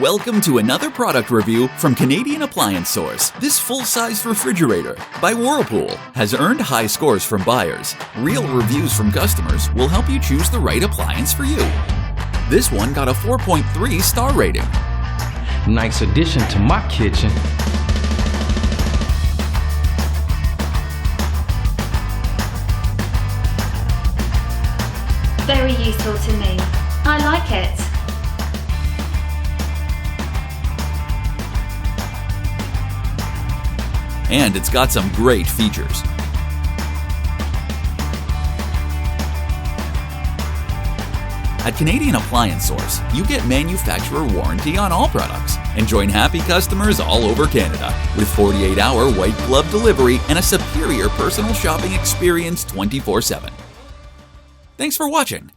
Welcome to another product review from Canadian Appliance Source. This full-size refrigerator by Whirlpool has earned high scores from buyers. Real reviews from customers will help you choose the right appliance for you. This one got a 4.3 star rating. Nice addition to my kitchen. Very useful to me. I like it. And it's got some great features. At Canadian Appliance Source, you get manufacturer warranty on all products and join happy customers all over Canada with 48-hour white glove delivery and a superior personal shopping experience 24/7. Thanks for watching.